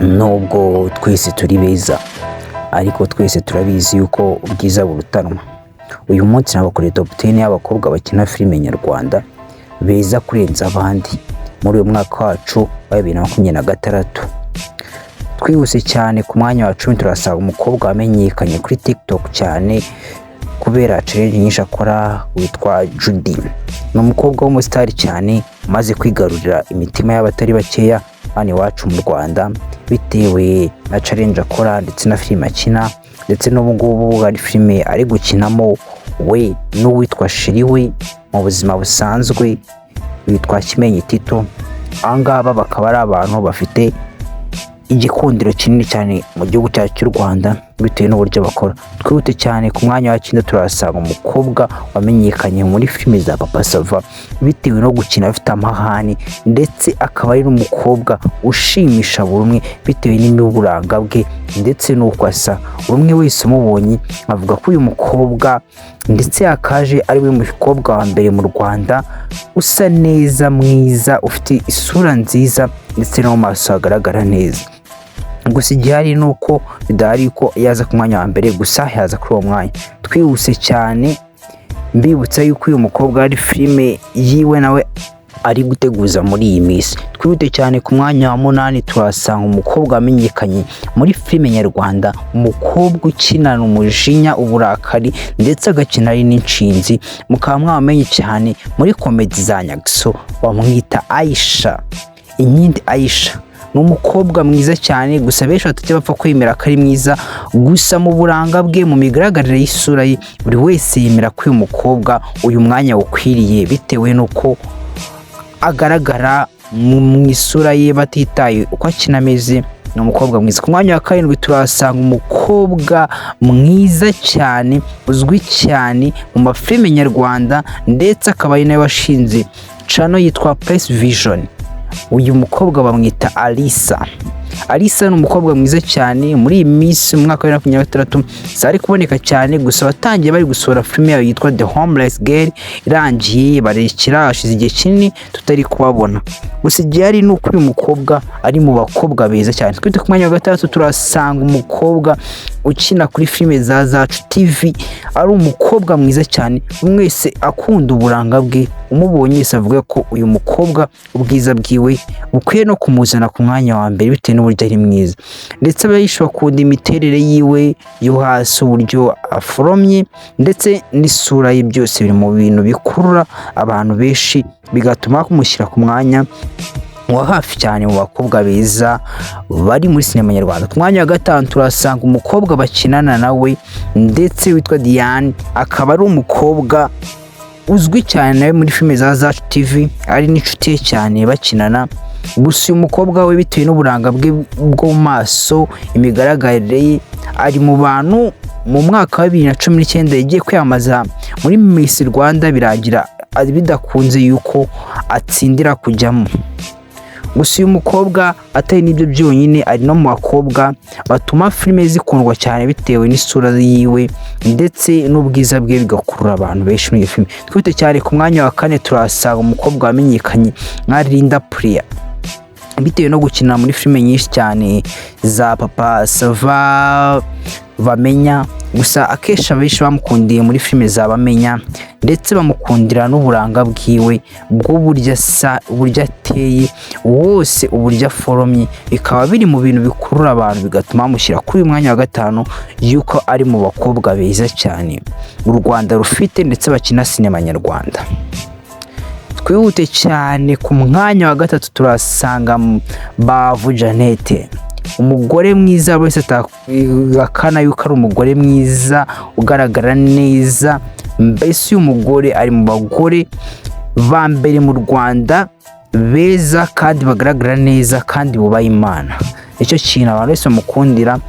nubwo twese turi beza ariko twese turabizi yuko ubwiza burutanwa. Uyu munsi nabakoreye top 10 y'abakobwa bakina filime nyarwanda beza kurenza abandi muri uyu mwaka wacu wa 2026. Twihuse cyane ku mwanya wa 10 turasaba umukobwa wamenyekanye kuri TikTok cyane kubera challenge nyinshi akora witwa Judy. Ni umukobwa w'umustar cyane maze kwigarurira imitima y'abatari bakeya hano iwacu mu Rwanda bitewe na challenge akora ndetse na filime akina, ndetse n'ubu ngubu ari filime ari gukinamo we n'uwitwa Shiriwe mu buzima busanzwe witwa Kimenyi Tito. Angaba bakaba ari abantu bafite igikundiro kinini cyane mu gihugu cyacu cy'u Rwanda bitewe n'uburyo bakora. Twihute cyane ku mwanya wa 9 turasanga umukobwa wamenyekanye muri filime za Papa Sava bitewe no gukina afite amahane, ndetse akaba ari n'umukobwa ushimisha buri umwe bitewe n'imiburanga bwe ndetse n'uko asa. Umwe wese umubonye avuga ko uyu mukobwa ndetse akaje ari we mukobwa wa mbere mu Rwanda usa neza, mwiza, ufite isura nziza ndetse no mu maso agaragara neza. Gusa igihari nuko bidahari ko yaza ku mwanya wa mbere, gusa yaza kuri uwo mwanya. Twihuse cyane mbibutsa yuko uyu mukobwa ari filime yiwe nawe ari guteguza muri iyi minsi. Twihute cyane ku mwanya wa 8 turasanga umukobwa wamenyekanye muri filime nyarwanda, umukobwa ukinana umujinya, uburakari ndetse agakina ari n'inshinzi. Mukaba mwamenye cyane muri komedi za Nyagso bamwita Aisha, Inkindi Aisha. Ni umukobwa mwiza cyane, gusa benshi batajya bapfa kwemera ko ari mwiza, gusa mu buranga bwe, mu migaragarire y'isura ye, buri wese yemera ko uyu mukobwa uyu mwanya ukwiriye bitewe nuko agaragara mu isura ye batitaye uko akina ameze. Ni umukobwa mwiza. Ku mwanya wa 7 turasanga umukobwa mwiza cyane uzwi cyane mu mafilime nyarwanda, ndetse akaba ari nawe washinze channel yitwa Press Vision. Uyu mukobwa bamwita Alisa. Alisa ni umukobwa mwiza cyane muri iyi minsi mu mwaka wa 2026 zari kuboneka cyane, gusa watangiye bari gusura filime yayo yitwa The Homeless Girl, irangiye barekira hashize igihe kinini tutari kubabona. Gusa igihari nuko uyu mukobwa ari mu bakobwa beza cyane. Twite ku mwanya wa 6 turasanga umukobwa ukina kuri filime za Zacu TV, ari umukobwa mwiza cyane, umwese akunda uburanga bwe, umubonye wese avuga ko uyu mukobwa ubwiza bwiwe bukwiye no kumuzana ku mwanya wa mbere bitewe n'uburyo ari mwiza. Ndetse abayisha bakunda imiterere yiwe yo hasi, uburyo aforomye ndetse n'isura ye, byose biri mu bintu bikurura abantu benshi bigatuma kumushyira ku mwanya wa hafi cyane mu bakobwa beza bari muri sinema nyarwanda. Ku mwanya wa 5 turasanga umukobwa bakinana nawe ndetse witwa Diane, akaba ari umukobwa uzwi cyane nawe muri filime za Zacu TV, ari n'inshuti ye cyane bakinana. Gusa uyu mukobwa we bitewe n'uburanga bwe bwo mu maso, imigaragarire ye, ari mu bantu mu mwaka wa 2019 yagiye kwiyamaza muri Miss Rwanda, birangira bidakunze yuko atsindira kujyamo. Gusa uyu mukobwa atari n'ibyo byonyine, ari no mu bakobwa batuma filime zikundwa cyane bitewe n'isura yiwe ndetse n'ubwiza bwe bigakurura abantu benshi muri iyo filime. Twite cyane ku mwanya wa 4 turasanga umukobwa wamenyekanye nka Linda Priya bitewe no gukina muri filime nyinshi cyane za Papa Sava, Bamenya. Gusa akesha benshi bamukundiye muri filime za Bamenya, ndetse bamukundira n'uburanga bwiwe bw'uburyo asa, uburyo ateye, wose uburyo aforomye, bikaba biri mu bintu bikurura abantu bigatuma bamushyira kuri uyu mwanya wa 5 yuko ari mu bakobwa beza cyane u Rwanda rufite ndetse bakina sinema nyarwanda. Twihute cyane ku mwanya wa 3 turasanga Bavu Janete, umugore mwiza wese atakana yuko ari umugore mwiza ugaragara neza. Mbese uyu mugore ari mu bagore ba mbere mu Rwanda beza kandi bagaragara neza kandi bubaha Imana. Icyo kintu abantu bose mukundira.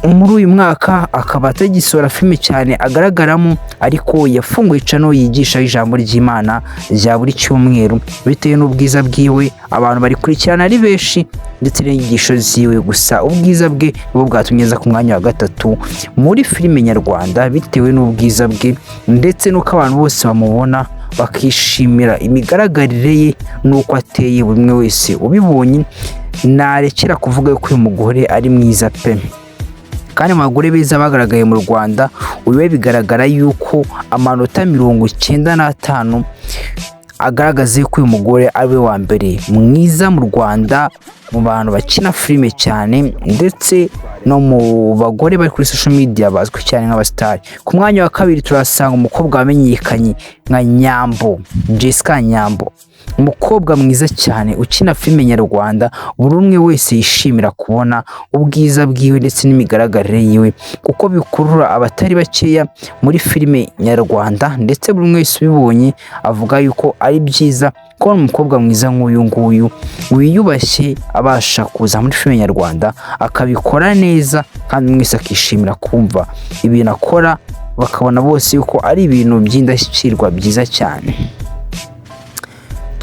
Muri uyu mwaka akaba atagisora filime cyane agaragaramo, ariko yafunguye channel yigisha ijambo ry'Imana rya buri cyumweru bitewe n'ubwiza bwiwe. Abantu bari kurikirana ari benshi ndetse n'inyigisho ziwe, gusa ubwiza bwe bwo bwatumye aza ku mwanya wa 3 muri filime nyarwanda bitewe n'ubwiza bwe ndetse n'uko abantu bose bamubona bakishimira imigaragarire ye n'uko ateye. Buri umwe wese ubibonye narekera kuvuga ko uyu mugore ari mwiza pe. Kandi mu bagore beza bagaragaye mu Rwanda, uyu we bigaragara yuko amanota 95 agaragaza ko uyu mugore ari we wa mbere mwiza mu Rwanda mu bantu bakina filime cyane, ndetse no mu bagore bari kuri social media bazwi cyane nk'abastari. Ku mwanya wa kabiri turasanga umukobwa wamenyekanye nka Nyambo, Jessica Nyambo, umukobwa mwiza cyane ukina filime nyarwanda, buri umwe wese yishimira kubona ubwiza bwiwe ndetse n'imigaragarire yiwe, kuko bikurura abatari bakeya muri filime nyarwanda, ndetse buri umwe wese ubibonye avuga yuko ari byiza ko umukobwa mwiza nk'uyu nguyu wiyubashye abasha kuza muri filime nyarwanda akabikora neza, kandi mwese akishimira kumva ibintu akora, bakabona bose yuko ari ibintu by'indashyikirwa byiza cyane.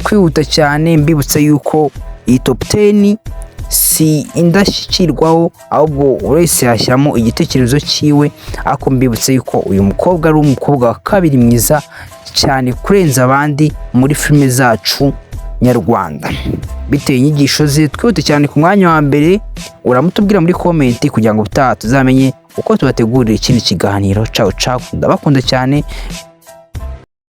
Kwihuta cyane mbibutsa yuko iyi top 10 si indashyikirwaho, ahubwo wese yashyiramo igitekerezo cyiwe, ako mbibutsa yuko uyu mukobwa ari umukobwa wa kabiri mwiza cyane kurenza abandi muri filime zacu nyarwanda biteye inyigisho ze. Twihute cyane ku mwanya wa mbere, uramutubwira muri comment kugira ngo tuzamenye uko tubategurira ikindi kiganiro. Ciao ciao, ndabakunda cyane.